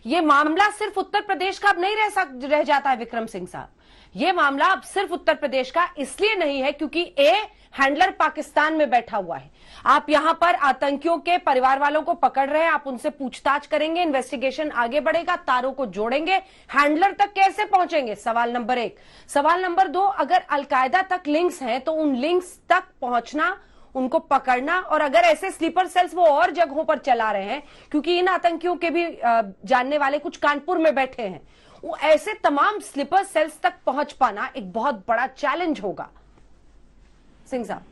ये मामला सिर्फ उत्तर प्रदेश का अब नहीं रह जाता है विक्रम सिंह साहब। ये मामला अब सिर्फ उत्तर प्रदेश का इसलिए नहीं है क्योंकि हैंडलर पाकिस्तान में बैठा हुआ है। आप यहां पर आतंकियों के परिवार वालों को पकड़ रहे हैं, आप उनसे पूछताछ करेंगे, इन्वेस्टिगेशन आगे बढ़ेगा, तारों को जोड़ेंगे, हैंडलर तक कैसे पहुंचेंगे? सवाल नंबर 1। सवाल नंबर 2, अगर अलकायदा तक लिंक्स हैं तो उन लिंक्स तक पहुंचना, उनको पकड़ना, और अगर ऐसे स्लीपर सेल्स वो और जगहों पर चला रहे हैं, क्योंकि इन आतंकियों के भी जानने वाले कुछ कानपुर में बैठे हैं, वो ऐसे तमाम स्लीपर सेल्स तक पहुंच पाना एक बहुत बड़ा चैलेंज होगा। सिंह साहब।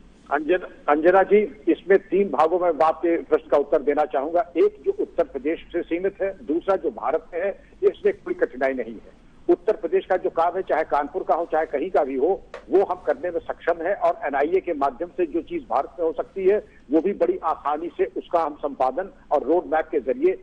अंजना जी, इसमें 3 भागों में आपके प्रश्न का उत्तर देना चाहूंगा। एक जो उत्तर प्रदेश से सीमित है, दूसरा जो भारत में है, इसमें कोई कठिनाई नहीं है। उत्तर प्रदेश का जो काम है, चाहे कानपुर का हो चाहे कहीं का भी हो, वो हम करने में सक्षम है, और एनआईए के माध्यम से जो चीज भारत में हो सकती है वो भी बड़ी आसानी से उसका हम संपादन और रोड मैप के जरिए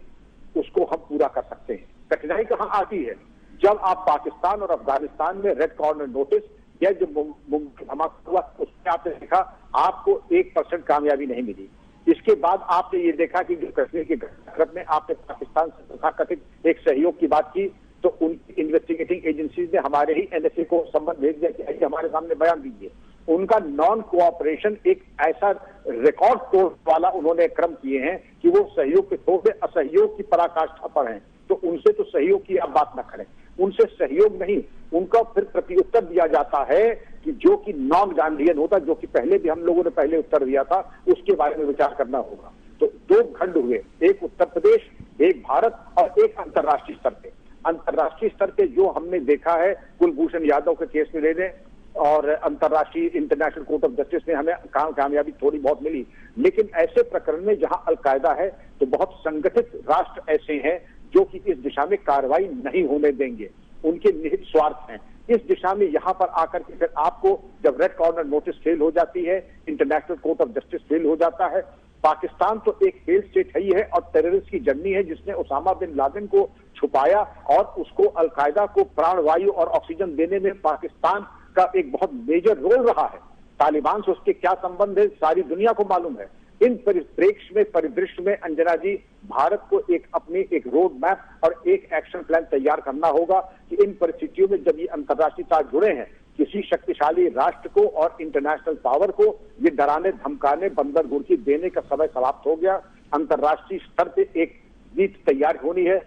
उसको हम पूरा कर सकते हैं। कठिनाई कहाँ आती है? जब आप पाकिस्तान और अफगानिस्तान में रेड कॉर्नर नोटिस या जो मुमकिन धमाका हुआ, उसमें आपने देखा आपको 1% कामयाबी नहीं मिली। इसके बाद आपने ये देखा कि जो कश्मीर के घटना में आपने पाकिस्तान से तथाकथित एक सहयोग की बात की, तो उनकी इन्वेस्टिगेटिंग एजेंसीज ने हमारे ही एनएसए को संबंध भेज दिया कि आइए हमारे सामने बयान दीजिए। उनका नॉन कोऑपरेशन एक ऐसा रिकॉर्ड तोड़ वाला उन्होंने क्रम किए हैं कि वो सहयोग के तौर पे असहयोग की पराकाष्ठा पर हैं। तो उनसे तो सहयोग की आप बात न करें, उनसे सहयोग नहीं, उनका फिर प्रत्युत्तर दिया जाता है कि जो कि नॉन गांधीयन होता, जो कि पहले भी हम लोगों ने पहले उत्तर दिया था, उसके बारे में विचार करना होगा। तो 2 खंड हुए, एक उत्तर प्रदेश, एक भारत, और एक अंतर्राष्ट्रीय स्तर पे। अंतर्राष्ट्रीय स्तर पे जो हमने देखा है कुलभूषण यादव के केस में लेने और अंतर्राष्ट्रीय इंटरनेशनल कोर्ट ऑफ जस्टिस में हमें कामयाबी थोड़ी बहुत मिली, लेकिन ऐसे प्रकरण में जहां अलकायदा है तो बहुत संगठित राष्ट्र ऐसे हैं जो कि इस दिशा में कार्रवाई नहीं होने देंगे, उनके निहित स्वार्थ हैं। इस दिशा में यहां पर आकर के फिर आपको जब रेड कॉर्नर नोटिस फेल हो जाती है, international court of justice fail हो जाता है। पाकिस्तान तो एक फेल स्टेट है ही है और टेररिस्ट की जर्नी है, जिसने उसामा बिन लादेन को छुपाया और उसको अलकायदा को प्राणवायु और ऑक्सीजन देने में पाकिस्तान का एक बहुत मेजर रोल रहा है। तालिबान से उसके क्या संबंध है सारी दुनिया को मालूम है। इन परिदृश्य में अंजना जी, भारत को अपनी एक रोड मैप और एक एक्शन प्लान तैयार करना होगा कि इन परिस्थितियों में जब ये अंतर्राष्ट्रीय तार जुड़े हैं, किसी शक्तिशाली राष्ट्र को और इंटरनेशनल पावर को ये डराने धमकाने बंदर गुड़की देने का समय समाप्त हो गया। अंतर्राष्ट्रीय स्तर पे एक नीति तैयार होनी है,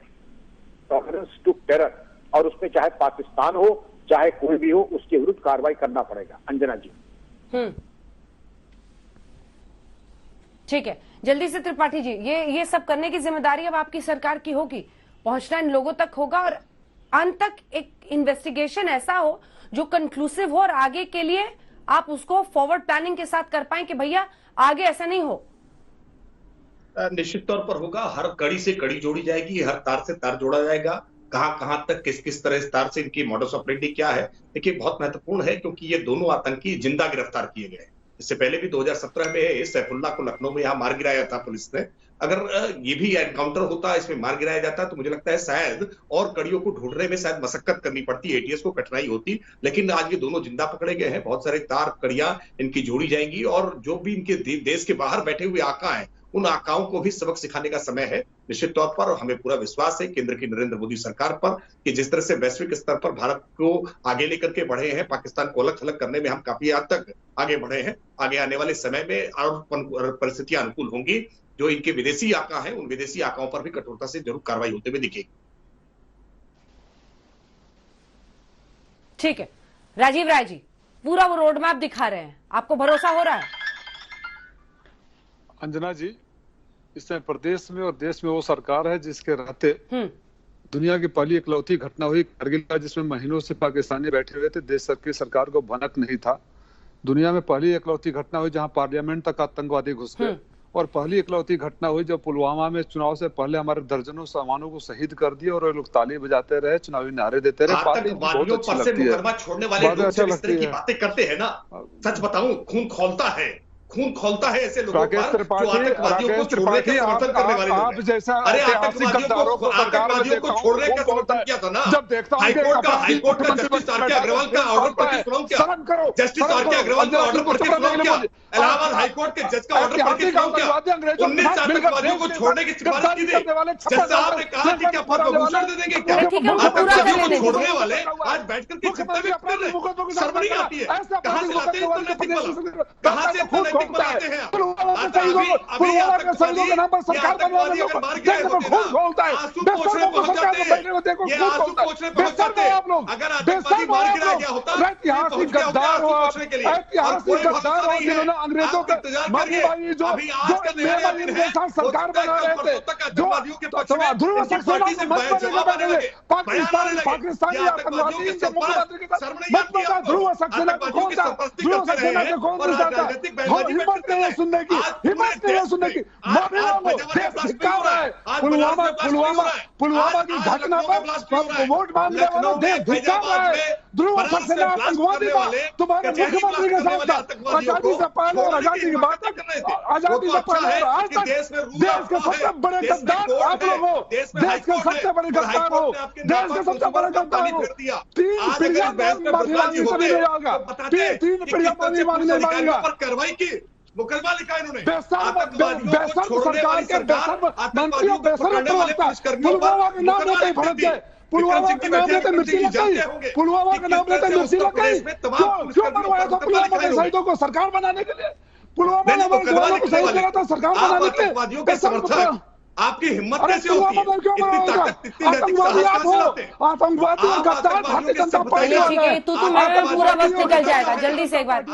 टॉलरेंस टू टेरर, और उसमें चाहे पाकिस्तान हो चाहे कोई भी हो, उसके विरुद्ध कार्रवाई करना पड़ेगा। अंजना जी। ठीक है, जल्दी से त्रिपाठी जी, ये सब करने की जिम्मेदारी अब आपकी सरकार की होगी, पहुंचना इन लोगों तक होगा और अंत तक एक इन्वेस्टिगेशन ऐसा हो जो कंक्लूसिव हो और आगे के लिए आप उसको फॉरवर्ड प्लानिंग के साथ कर पाए कि भैया आगे ऐसा नहीं हो। निश्चित तौर पर होगा, हर कड़ी से कड़ी जोड़ी जाएगी, हर तार से तार जोड़ा जाएगा, कहां तक किस किस तरह इस तार से इनकी मॉडस ऑपरेंडी क्या है। देखिए बहुत महत्वपूर्ण है क्योंकि ये दोनों आतंकी जिंदा गिरफ्तार किए गए। इससे पहले भी 2017 में सैफुल्लाह को लखनऊ में यहां मार गिराया था पुलिस ने। अगर ये भी एनकाउंटर होता, इसमें मार गिराया जाता, तो मुझे लगता है शायद और कड़ियों को ढूंढने में शायद मशक्कत करनी पड़ती, एटीएस को कठिनाई होती। लेकिन आज ये दोनों जिंदा पकड़े गए हैं, बहुत सारे तार कड़ियां इनकी जोड़ी जाएंगी और जो भी इनके देश के बाहर बैठे हुए आका हैं, उन आकाओं को भी सबक सिखाने का समय है निश्चित तौर पर। और हमें पूरा विश्वास है केंद्र की नरेंद्र मोदी सरकार पर कि जिस तरह से वैश्विक स्तर पर भारत को आगे लेकर के बढ़े हैं, पाकिस्तान को अलग थलग करने में हम काफी हद तक आगे बढ़े हैं। आगे आने वाले समय में और परिस्थितियां अनुकूल होंगी, जो इनके विदेशी आका हैं उन विदेशी आकाओं पर भी कठोरता से जरूर कार्रवाई होते हुए दिखेगी। ठीक है, राजीव राय जी, पूरा वो रोड मैप दिखा रहे हैं, आपको भरोसा हो रहा है? अंजना जी, इस समय प्रदेश में और देश में वो सरकार है जिसके रहते दुनिया की पहली इकलौती घटना हुई कारगिल का, जिसमें महीनों से पाकिस्तानी बैठे हुए थे, देश की सरकार को भनक नहीं था। दुनिया में पहली इकलौती घटना हुई जहां पार्लियामेंट तक आतंकवादी घुस गए, और पहली इकलौती घटना हुई जब पुलवामा में चुनाव से पहले हमारे दर्जनों सामानों को शहीद कर दिया और लोग ताली बजाते रहे, चुनावी नारे देते रहे। बहुत अच्छी लगती है, छोड़ने वाले लोग इस तरह की बातें करते हैं ना, सच बताऊं खून खौलता है। खून खौलता है ऐसे लोगों राकेश पर जो त्रिपाठी, आतंकवादियों को छोड़ने का समर्थन करने वाले लोग आप हैं। जैसा अरे ऐतिहासिक गद्दारों को सरकार में आतंकवादियों को देखता हूं, छोड़ने का खून खौलता समर्थन है। किया था ना, जब देखता हूं कि हाईकोर्ट का जस्टिस आर के अग्रवाल का ऑर्डर पर किस प्रॉब्लम किया, शर्म करो, जस्टिस शर्म आर के करो। अग्रवाल का ऑर्डर पर किस प्रॉब्लम किया, मुझे- इलाहाबाद हाईकोर्ट के जज का ऑर्डर पर किस प्रॉब्लम किया, 19 आतंकवादियों को छोड़ने की सिफारिश की थी। जज साहब ने कहा कि क्या पद्मभूषण दे देंगे क्या, ठीक है, उनको पूरा आतंकवादियों करने को दीजिए। छोड़ने वाले आज बैठकर के चिंता व्यक्त कर रहे हैं। शर्म नहीं आती है, कहां से लाते हैं इतना नैतिक बल, कहां से इतना नैतिक बल आते हैं आप? अभी आतंकवादी अगर मार गिरे होते ना, आंसू पोंछने पहुंच जाते हैं, ये आंसू पोंछने पहुंच जाते हैं। अगर आतंकवादी मार गिराया गया होता ऐतिहासिक गद्दार हो आप, ऐतिहासिक गद्दार हो जिन्होंने अंग्रेजों के मरने जो अभी आज का नया दिन है, सरकार बना रहे थे, जो ध्रुव सक्सेना को मत बनेगा, पाकिस्तानी आतंकवादी इनके मुख्यमंत्री के साथ मत बना, ध्रुव सक्सेना को कौन था, ध्रुव सक्सेना को कौन था, हिम्मत नहीं है सुनने की, हिम्मत नहीं है सुनने की। पुलवामा की घटना पर वोट मांगने वालों देश धिक्कार रहा है। ध्रुव सक्सेना आतंकवादी था, तुम्हारे मुख्यमंत्री के साथ था, आजादी से पहले और आजादी की बात, आजादी से पहले और आज तक देश के सबसे बड़े गद्दार आप लोग हो, देश के सबसे बड़े गद्दार हो, देश के सबसे बड़े गद्दार हो। 3 पीढ़ियां माफी कभी नहीं आएगा, 3 पीढ़ियां माफी मांगेगा। कार्रवाई की मुकदमा लिखा इन्होंने, बेशर्म सरकार के बेशर्म मंत्रियों, बेशर्म प्रवक्ता, पुलवामा के नाम लेते ही भड़क गए, पुलवामा के नाम लेते मिर्ची लग गई, पुलवामा के नाम लेते मिर्ची लग गई। क्यों मरवाया था पुलवामा के शहीदों को सरकार बनाने के लिए? पुलवामा ने हमारे जवानों को शहीद किया था सरकार बनाने के लिए। के समर्थक आपकी हिम्मत कैसे होती है? इतनी ताकत, इतनी नैतिक साहस कहां से लाते हैं? आतंकवादी और गद्दार भारतीय जनता पार्टी ठीक है, तू मैं पूरा वक्त निकल जाएगा, जल्दी से एक बार